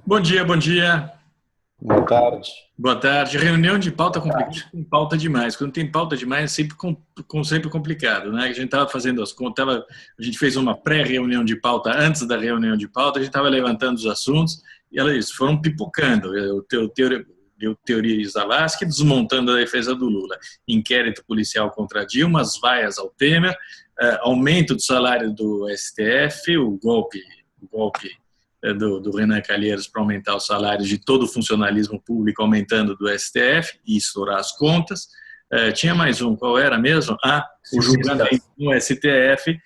Bom dia, bom dia. Boa tarde. Boa tarde. Reunião de pauta complicada, tem pauta demais. Quando tem pauta demais, é sempre, sempre complicado, né? A gente estava fazendo as contas, a gente fez uma pré-reunião de pauta antes da reunião de pauta, a gente estava levantando os assuntos e eles foram pipocando. Eu teoria Zavascki, desmontando a defesa do Lula. Inquérito policial contra Dilma, as vaias ao Temer, aumento do salário do STF, o golpe do Renan Calheiros para aumentar os salários de todo o funcionalismo público, aumentando do STF e estourar as contas. Tinha mais um, qual era mesmo? O julgamento no STF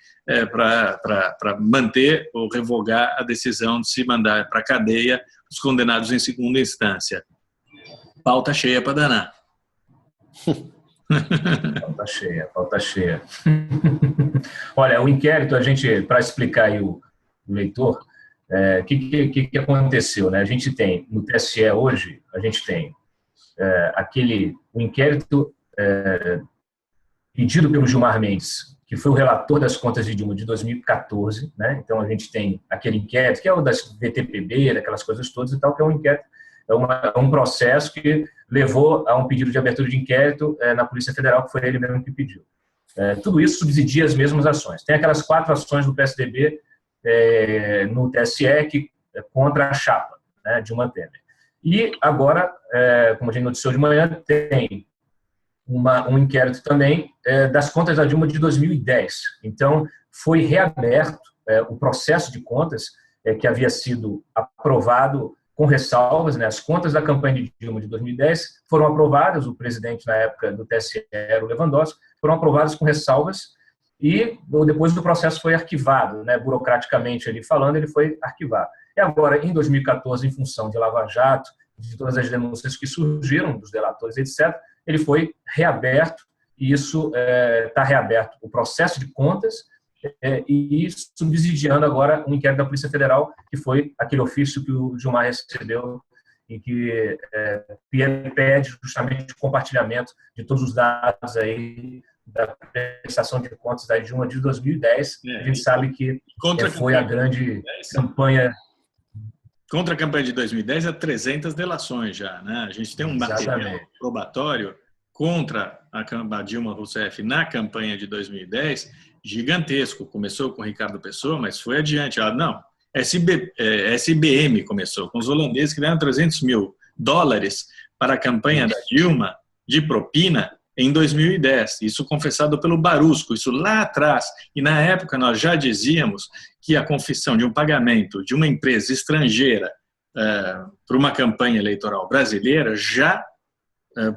para manter ou revogar a decisão de se mandar para a cadeia os condenados em segunda instância. Pauta cheia para danar. Pauta cheia, pauta cheia. Olha, o inquérito, para explicar aí o leitor, o que aconteceu, né? A gente tem, no TSE hoje, a gente tem o inquérito pedido pelo Gilmar Mendes, que foi o relator das contas de Dilma de 2014, né? Então a gente tem aquele inquérito, que é o das VTPB, daquelas coisas todas e tal, que é um inquérito, é um processo que levou a um pedido de abertura de inquérito na Polícia Federal, que foi ele mesmo que pediu. Tudo isso subsidia as mesmas ações. Tem aquelas 4 ações do PSDB no TSE contra a chapa, né, Dilma Temer. E agora, como a gente noticiou de manhã, tem um inquérito também das contas da Dilma de 2010. Então, foi reaberto o processo de contas que havia sido aprovado com ressalvas, né? As contas da campanha de Dilma de 2010 foram aprovadas, o presidente na época do TSE era o Lewandowski, foram aprovadas com ressalvas e depois o processo foi arquivado, né? Burocraticamente ali falando, ele foi arquivado. E agora, em 2014, em função de Lava Jato, de todas as denúncias que surgiram dos delatores, etc., ele foi reaberto e isso está reaberto o processo de contas e subsidiando agora um inquérito da Polícia Federal, que foi aquele ofício que o Gilmar recebeu e que pede justamente o compartilhamento de todos os dados aí da prestação de contas da Dilma de 2010. A gente sabe que foi a grande campanha. Contra a campanha de 2010 é 300 delações já, né? A gente tem um material probatório contra a Dilma Rousseff na campanha de 2010 gigantesco. Começou com o Ricardo Pessoa, mas foi adiante. SBM começou, com os holandeses que deram $300 mil para a campanha da Dilma de propina em 2010. Isso confessado pelo Barusco, isso lá atrás. E na época nós já dizíamos que a confissão de um pagamento de uma empresa estrangeira para uma campanha eleitoral brasileira já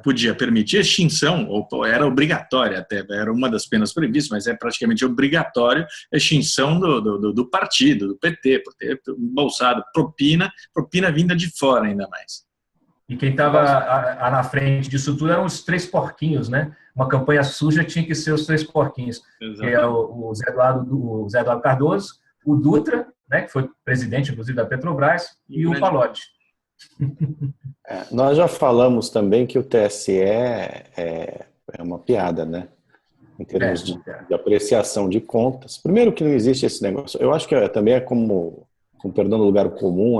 podia permitir extinção, ou era obrigatória até, era uma das penas previstas, mas é praticamente obrigatório a extinção do partido, do PT, por ter embolsado propina vinda de fora ainda mais. E quem estava na frente disso tudo eram os 3 porquinhos, né? Uma campanha suja tinha que ser os 3 porquinhos. Exatamente. Que é o Zé Eduardo Cardoso, o Dutra, né, que foi presidente, inclusive, da Petrobras, e o Palocci. Nós já falamos também que o TSE é uma piada, né? Em termos de apreciação de contas. Primeiro que não existe esse negócio. Eu acho que também é como perdão no lugar comum,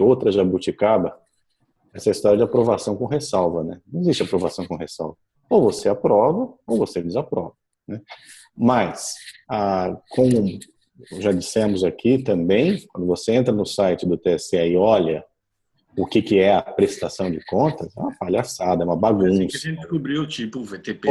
outra jabuticaba, essa história de aprovação com ressalva, né? Não existe aprovação com ressalva. Ou você aprova, ou você desaprova, né? Mas, como já dissemos aqui também, quando você entra no site do TSE e olha o que é a prestação de contas, é uma palhaçada, é uma bagunça. Que a gente descobriu, tipo o VTP.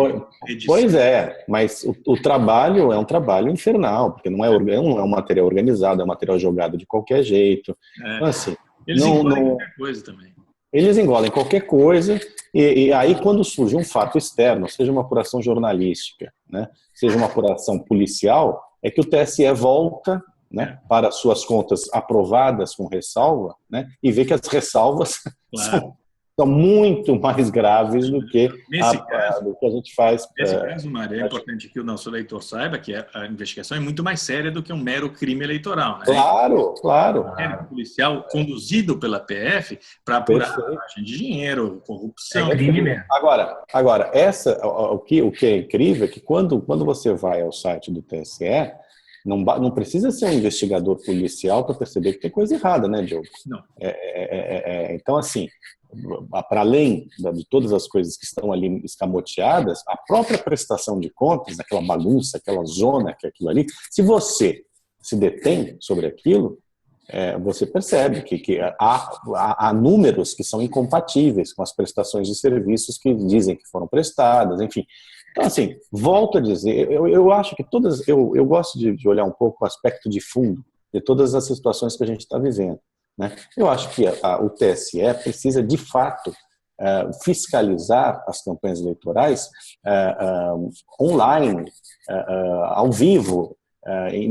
Pois é, mas o trabalho é um trabalho infernal, porque não é um material organizado, é um material jogado de qualquer jeito. Então, assim, eles engolem qualquer coisa também. Eles engolem qualquer coisa e aí quando surge um fato externo, seja uma apuração jornalística, né, seja uma apuração policial, é que o TSE volta, né, para suas contas aprovadas com ressalva, né, e vê que as ressalvas são muito mais graves do que a gente faz. Nesse caso, Mário, é importante que o nosso leitor saiba que a investigação é muito mais séria do que um mero crime eleitoral, né? Claro. Um policial conduzido pela PF para apurar lavagem de dinheiro, corrupção. É crime mesmo. Agora o que é incrível é que quando você vai ao site do TSE, Não precisa ser um investigador policial para perceber que tem coisa errada, né, Diogo? Não. Então, assim, para além de todas as coisas que estão ali escamoteadas, a própria prestação de contas, aquela bagunça, aquela zona que é aquilo ali, se você se detém sobre aquilo, você percebe que há números que são incompatíveis com as prestações de serviços que dizem que foram prestadas, enfim. Então, assim, volto a dizer, eu acho que eu gosto de olhar um pouco o aspecto de fundo de todas as situações que a gente está vivendo, né? Eu acho que o TSE precisa, de fato, fiscalizar as campanhas eleitorais online, ao vivo,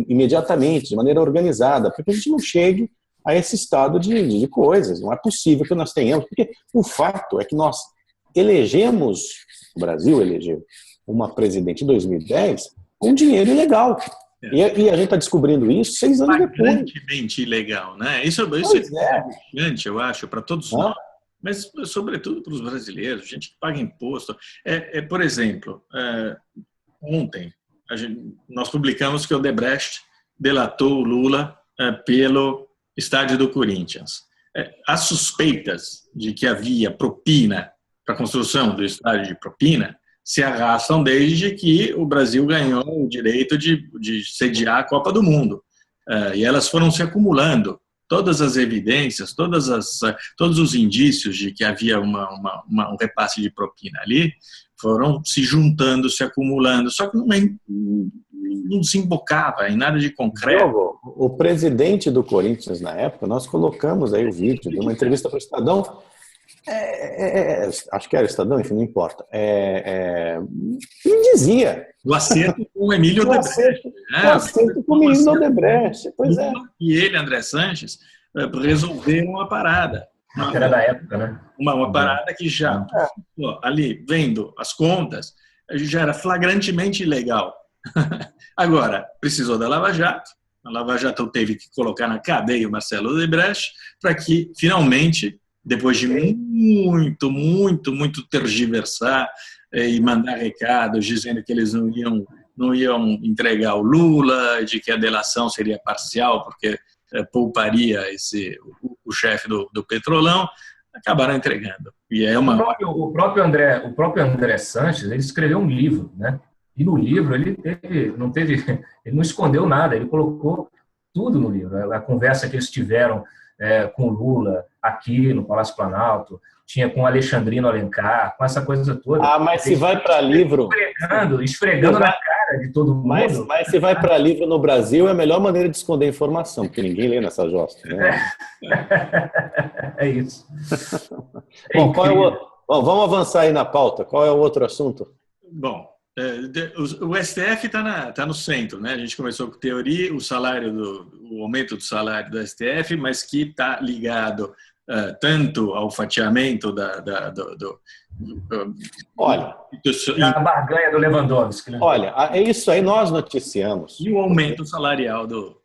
imediatamente, de maneira organizada, para que a gente não chegue a esse estado de coisas. Não é possível que nós tenhamos, porque o fato é que nós o Brasil elegeu uma presidente em 2010 com dinheiro ilegal. E a gente está descobrindo isso 6 anos depois. Aparentemente ilegal, né? Isso é importante, eu acho, para todos nós, mas sobretudo para os brasileiros, gente que paga imposto. Por exemplo, ontem nós publicamos que o Odebrecht delatou o Lula pelo estádio do Corinthians. As suspeitas de que havia propina para a construção do estádio de propina se arrastam desde que o Brasil ganhou o direito de sediar a Copa do Mundo. E elas foram se acumulando. Todas as evidências, todos os indícios de que havia um repasse de propina ali foram se juntando, se acumulando, só que não se embocava em nada de concreto. Diogo, o presidente do Corinthians, na época, nós colocamos aí o vídeo de uma entrevista para o Estadão, acho que era o Estadão, enfim, não importa, e dizia... O acerto com o Emílio Odebrecht. O acerto com o Emílio Odebrecht, pois é. E ele, André Sanches, resolveram a parada. Era da época, né? Uma parada que já, ali, vendo as contas, já era flagrantemente ilegal. Agora, precisou da Lava Jato. A Lava Jato teve que colocar na cadeia o Marcelo Odebrecht para que, finalmente, depois de muito tergiversar e mandar recados dizendo que eles não iam entregar o Lula, de que a delação seria parcial porque pouparia o chefe do Petrolão, acabaram entregando. E o próprio André Sanches, ele escreveu um livro, né? E no livro ele não escondeu nada, ele colocou tudo no livro. A conversa que eles tiveram com o Lula aqui no Palácio Planalto, tinha com o Alexandrino Alencar, com essa coisa toda. Mas se vai para livro... Esfregando na cara de todo mundo. Mas se vai para livro no Brasil, é a melhor maneira de esconder informação, porque ninguém lê nessa josta. Né? É isso. Bom, vamos avançar aí na pauta. Qual é o outro assunto? Bom, o STF está no centro, né? A gente começou com teoria, o aumento do salário do STF, mas que está ligado tanto ao fatiamento Olha, a barganha do Lewandowski. Né? Olha, é isso aí nós noticiamos. E o aumento salarial do...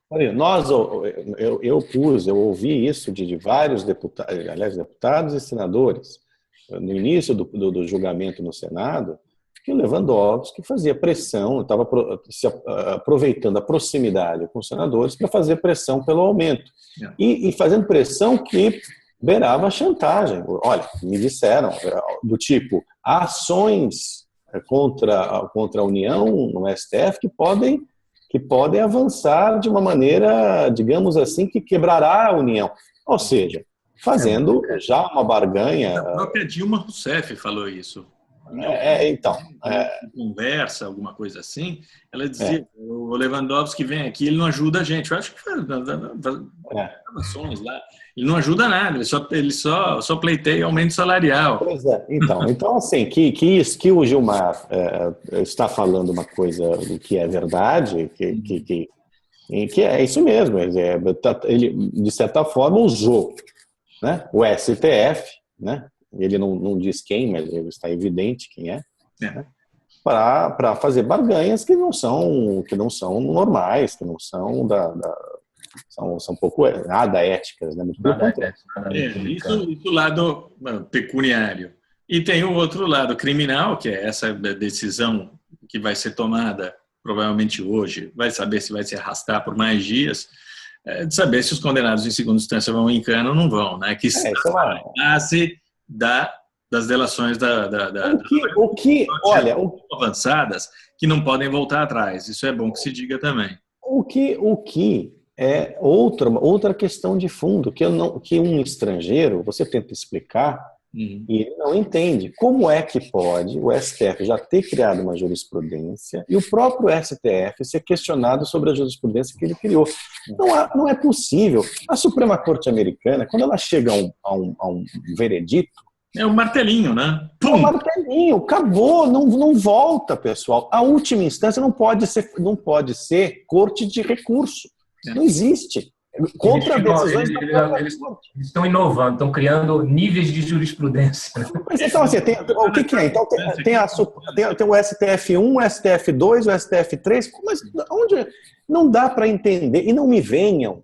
Eu ouvi isso de vários deputados e senadores no início do julgamento no Senado, que o Lewandowski fazia pressão, estava se aproveitando a proximidade com os senadores para fazer pressão pelo aumento. E fazendo pressão que beirava a chantagem. Olha, me disseram, do tipo, há ações contra a União no STF que podem avançar de uma maneira, digamos assim, que quebrará a União. Ou seja, fazendo já uma barganha... A própria Dilma Rousseff falou isso. Então... conversa, alguma coisa assim, ela dizia, o Lewandowski vem aqui, ele não ajuda a gente. Eu acho que faz gravações lá. Ele não ajuda nada, ele só pleiteia aumento salarial. Pois é, então assim, que o Gilmar está falando uma coisa que é verdade, que é isso mesmo, ele de certa forma usou, né, o STF, né, ele não diz quem, mas está evidente quem é. Né, para fazer barganhas que não são normais, que não são são pouco nada éticas, né? Isso do lado pecuniário. E tem o outro lado criminal, que é essa decisão que vai ser tomada provavelmente hoje, vai saber se vai se arrastar por mais dias, de saber se os condenados em segunda instância vão em cana ou não vão, né? Que está na base das delações olha, avançadas, que não podem voltar atrás. Isso é bom que se diga também. O que é outra questão de fundo, que um estrangeiro, você tenta explicar, e ele não entende. Como é que pode o STF já ter criado uma jurisprudência e o próprio STF ser questionado sobre a jurisprudência que ele criou? Não é possível. A Suprema Corte Americana, quando ela chega a um veredito, é um martelinho, né? Pum! É um martelinho, acabou, não volta, pessoal. A última instância não pode ser corte de recurso. Não existe. Contra decisões eles estão inovando, estão criando níveis de jurisprudência. Mas então, assim, o que é? Então, tem o STF1, o STF2, o STF3, mas onde não dá para entender. E não me venham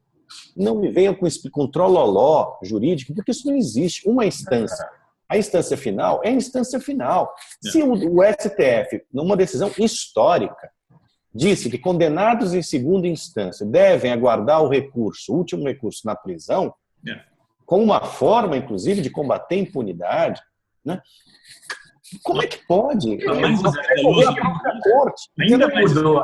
com trololó jurídico, porque isso não existe. Uma instância. A instância final é a instância final. Se o STF, numa decisão histórica, disse que condenados em segunda instância devem aguardar o último recurso na prisão, como uma forma, inclusive, de combater a impunidade, né? Como é que pode? Ainda mudou.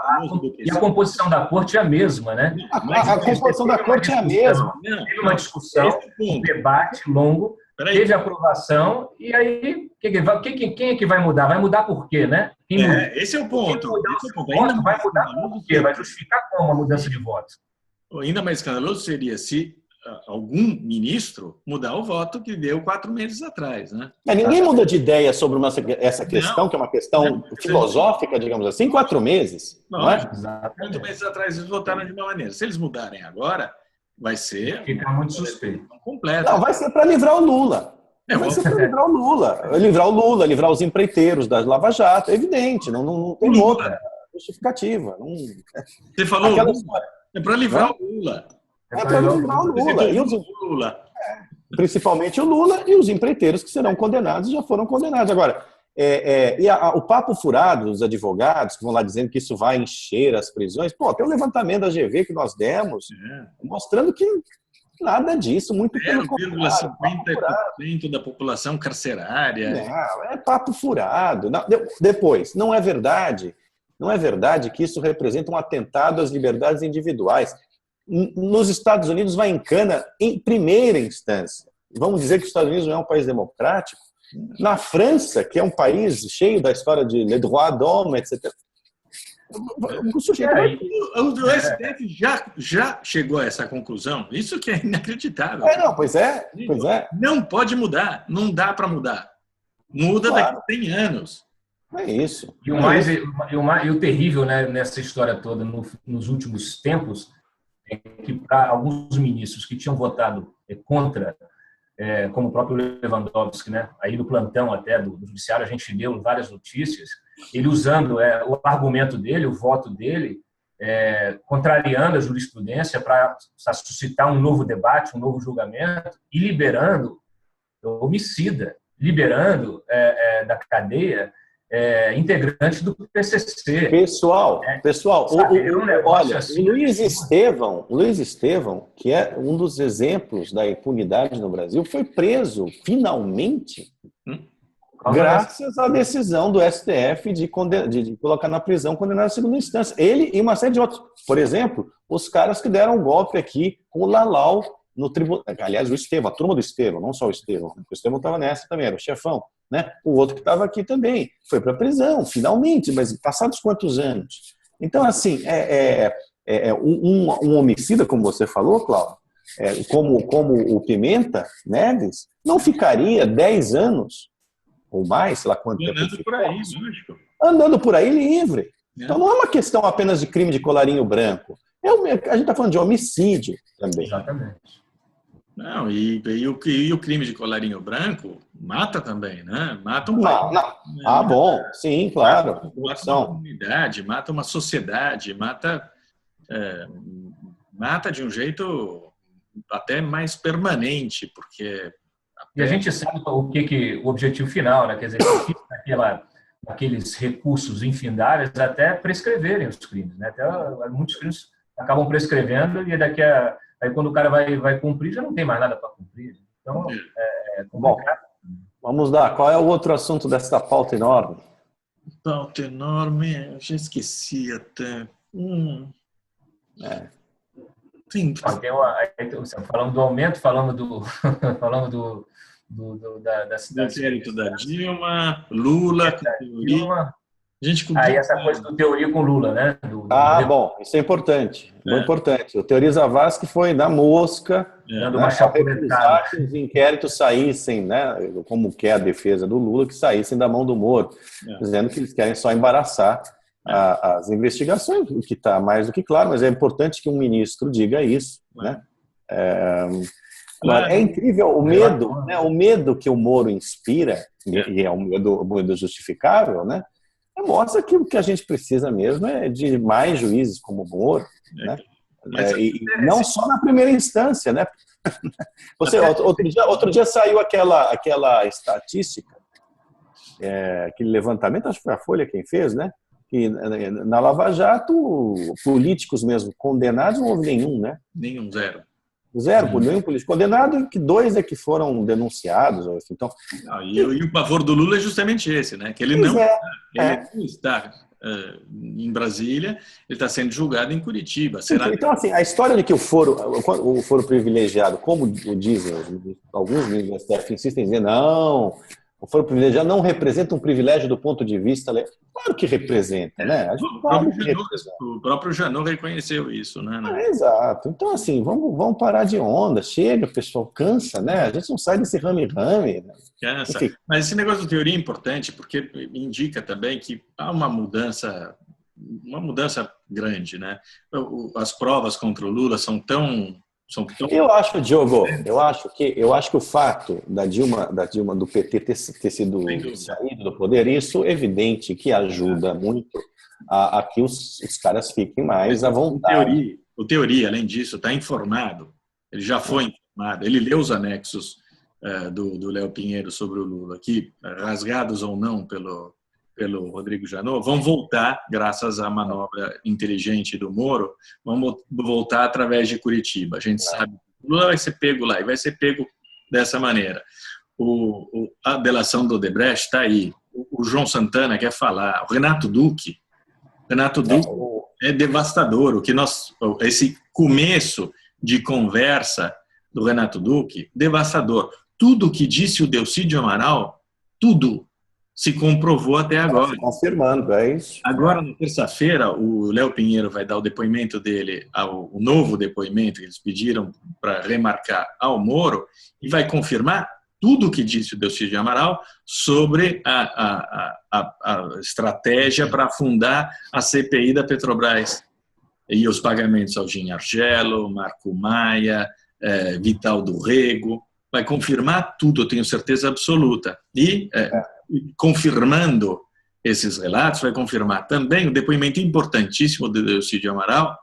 E a composição da corte é a mesma, né? A composição da corte é a mesma. Teve uma discussão, um debate longo, teve aprovação, e aí quem é que vai mudar? Vai mudar por quê, né? Esse é o ponto. Vai mudar por quê? Vai justificar como a mudança de voto? Ainda mais escandaloso seria se algum ministro mudar o voto que deu 4 meses atrás, né? Ninguém muda de ideia sobre essa questão, que é uma questão filosófica, digamos assim, em 4 meses. Não é? 4 meses atrás eles votaram de uma maneira. Se eles mudarem agora, vai ser... Fica muito suspeito. Completa. Não, vai ser para livrar o Lula. Vai ser para livrar o Lula. Livrar os empreiteiros da Lava Jato, é evidente. Não tem outra justificativa. Você falou é para livrar o Lula. É para livrar o Lula. Principalmente o Lula e os empreiteiros que serão condenados já foram condenados. Agora, o papo furado dos advogados que vão lá dizendo que isso vai encher as prisões. Tem um levantamento da GV que nós demos mostrando que nada disso, muito pelo contrário. 0,50% da população carcerária. É papo furado. Depois, não é verdade que isso representa um atentado às liberdades individuais. Nos Estados Unidos vai em cana em primeira instância. Vamos dizer que os Estados Unidos não é um país democrático. Na França, que é um país cheio da história de le droit d'homme, etc. O STF já chegou a essa conclusão. Isso que é inacreditável. Pois é. Não pode mudar. Não dá para mudar. Muda daqui a 100 anos. É isso. E o terrível, né, nessa história toda, nos últimos tempos, é que para alguns ministros que tinham votado contra, como o próprio Lewandowski, né, aí no plantão até do judiciário, a gente deu várias notícias, ele usando o argumento dele, o voto dele, contrariando a jurisprudência para suscitar um novo debate, um novo julgamento, e liberando homicida, liberando da cadeia integrantes do PCC. Pessoal, olha, assim, o Luiz Estevão, que é um dos exemplos da impunidade no Brasil, foi preso, finalmente, graças à decisão do STF de colocar na prisão condenado à segunda instância. Ele e uma série de outros. Por exemplo, os caras que deram um golpe aqui com o Lalau no tribunal. Aliás, o Estevão, a turma do Estevão, não só o Estevão. O Estevão estava nessa também, era o chefão. Né? O outro que estava aqui também foi para a prisão, finalmente, mas passados quantos anos? Então, assim, um homicida, como você falou, Cláudio, como o Pimenta Neves, não ficaria 10 anos ou mais, sei lá quanto tempo. Andando por aí livre. Então, não é uma questão apenas de crime de colarinho branco. A gente está falando de homicídio também. Exatamente. Não, e o crime de colarinho branco mata também, né? Mata um país. Não. Bom, sim, claro. Mata uma comunidade, mata uma sociedade, mata de um jeito até mais permanente, porque... E a gente sabe o objetivo final, né? Quer dizer, aqueles recursos infindáveis até prescreverem os crimes, né? Até muitos crimes acabam prescrevendo e aí quando o cara vai cumprir, já não tem mais nada para cumprir. Então, é complicado. Bom, vamos lá. Qual é o outro assunto dessa pauta enorme? Pauta enorme, eu já esqueci até. Sim. Falando do aumento, falando do da cidade. Do inquérito da Dilma, Lula, com teoria. Aí essa coisa do teoria com Lula, né? Bom, isso é importante. É importante. O Teori Zavascki foi na mosca, dando uma chapuletada. Que os inquéritos saíssem, né? Como que é a defesa do Lula, que saíssem da mão do Moro, dizendo que eles querem só embaraçar as investigações, o que está mais do que claro, mas é importante que um ministro diga isso, né? Agora, é incrível o medo, né? O medo que o Moro inspira, e é um medo justificável, né? Mostra que o que a gente precisa mesmo é de mais juízes como o Moro, né? E não só na primeira instância, né? Outro dia saiu aquela estatística, aquele levantamento, acho que foi a Folha quem fez, né? Que na Lava Jato, políticos mesmo condenados não houve nenhum, né? Nenhum, zero. Por nenhum político condenado, e que 2 é que foram denunciados. Então, e o pavor do Lula é justamente esse, né? Que ele não está em Brasília, ele está sendo julgado em Curitiba. Então, assim, a história de que o foro privilegiado, como dizem alguns ministros do STF, insistem em dizer, não, o foro privilegiado não representa um privilégio do ponto de vista... Claro que representa, né? O próprio Janot reconheceu isso, né? Exato. Então, assim, vamos parar de onda. Chega, pessoal, cansa, né? A gente não sai desse rame-rame. Né? Cansa. Enfim. Mas esse negócio de teoria é importante porque indica também que há uma mudança grande, né? As provas contra o Lula são tão... Eu acho, Diogo, eu acho que o fato da Dilma do PT ter sido saído do poder, isso é evidente que ajuda muito a que os caras fiquem mais à vontade. O Teori, além disso, está informado. Ele já foi informado. Ele leu os anexos do Léo Pinheiro sobre o Lula, que, rasgados ou não pelo Rodrigo Janot, vão voltar, graças à manobra inteligente do Moro, vão voltar através de Curitiba. A gente sabe que o Lula vai ser pego lá, e vai ser pego dessa maneira. A delação do Odebrecht está aí. O João Santana quer falar. O Renato Duque é devastador. Esse começo de conversa do Renato Duque, devastador. Tudo que disse o Delcídio Amaral, tudo se comprovou até agora. Confirmando, é isso. Agora, na terça-feira, o Léo Pinheiro vai dar o depoimento dele, o novo depoimento que eles pediram para remarcar ao Moro, e vai confirmar tudo o que disse o Delcídio Amaral sobre a estratégia para afundar a CPI da Petrobras e os pagamentos ao Gin Argelo, Marco Maia, Vital do Rego. Vai confirmar tudo, eu tenho certeza absoluta. E confirmando esses relatos, vai confirmar também o depoimento importantíssimo do Delcídio Amaral,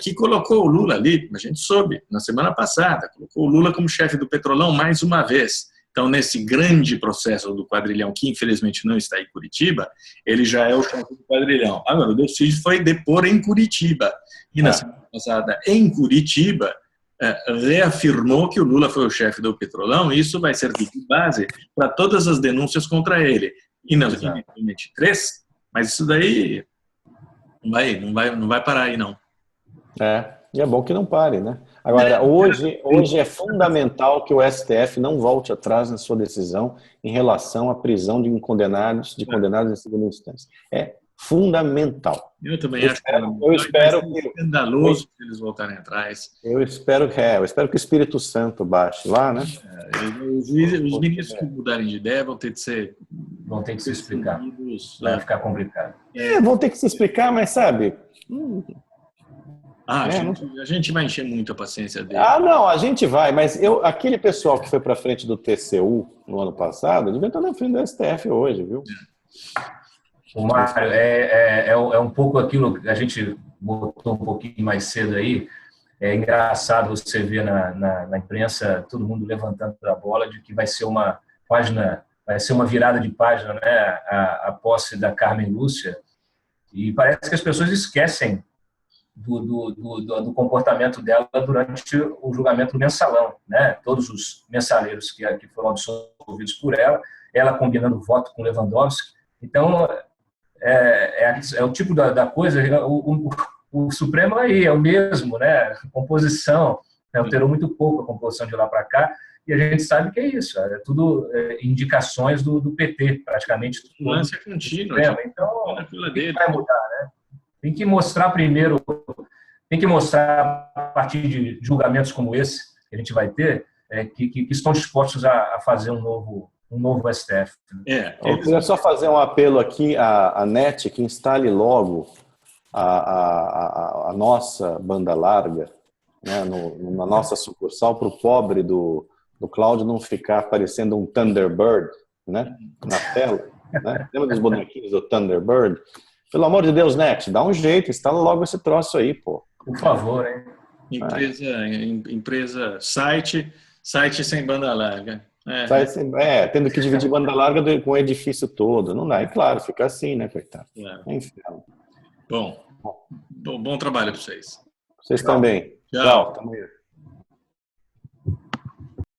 que colocou o Lula ali, a gente soube, na semana passada, colocou o Lula como chefe do Petrolão mais uma vez. Então, nesse grande processo do quadrilhão, que infelizmente não está em Curitiba, ele já é o chefe do quadrilhão. Agora, o Delcídio foi depor em Curitiba. E na semana passada, em Curitiba, reafirmou que o Lula foi o chefe do Petrolão, e isso vai servir de base para todas as denúncias contra ele. E não, em 2023, mas isso daí não vai parar aí, não. E é bom que não pare, né? Agora, hoje é fundamental que o STF não volte atrás na sua decisão em relação à prisão de condenados em segunda instância. É fundamental. Eu também acho eu espero que é escandaloso se eles voltarem atrás. Eu espero que o Espírito Santo baixe lá, né? Os ministros que mudarem de ideia vão ter que se explicar. Vai ficar complicado. Vão ter que se explicar, mas sabe... A gente vai encher muito a paciência dele. Não, a gente vai, mas aquele pessoal que foi para frente do TCU no ano passado, devia estar na frente do STF hoje, viu? O Mário, é um pouco aquilo que a gente botou um pouquinho mais cedo aí. É engraçado você ver na imprensa todo mundo levantando a bola de que vai ser uma página vai ser uma virada de página, né, a posse da Carmen Lúcia, e parece que as pessoas esquecem do comportamento dela durante o julgamento do mensalão, né? Todos os mensaleiros que foram absolvidos por ela combinando voto com Lewandowski. Então, é o tipo da coisa, o Supremo aí é o mesmo, né? A composição, né? Alterou muito pouco a composição de lá para cá, e a gente sabe que é isso, é tudo indicações do PT, praticamente. O lance é contínuo. Então, o que vai mudar, né? Tem que mostrar primeiro, a partir de julgamentos como esse que a gente vai ter, que estão dispostos a fazer um novo STF. Eu queria só fazer um apelo aqui à NET, que instale logo a nossa banda larga, né, na nossa sucursal, para o pobre do Cláudio não ficar parecendo um Thunderbird, né, na tela. Né? Lembra dos bonequinhos do Thunderbird? Pelo amor de Deus, NET, dá um jeito, instala logo esse troço aí, pô. Por favor, hein? Empresa, site sem banda larga. Tendo que dividir banda larga com o edifício todo. Não dá, e claro, fica assim, né, coitado? Enfim. Bom trabalho para vocês. Vocês também. Tchau. Tchau.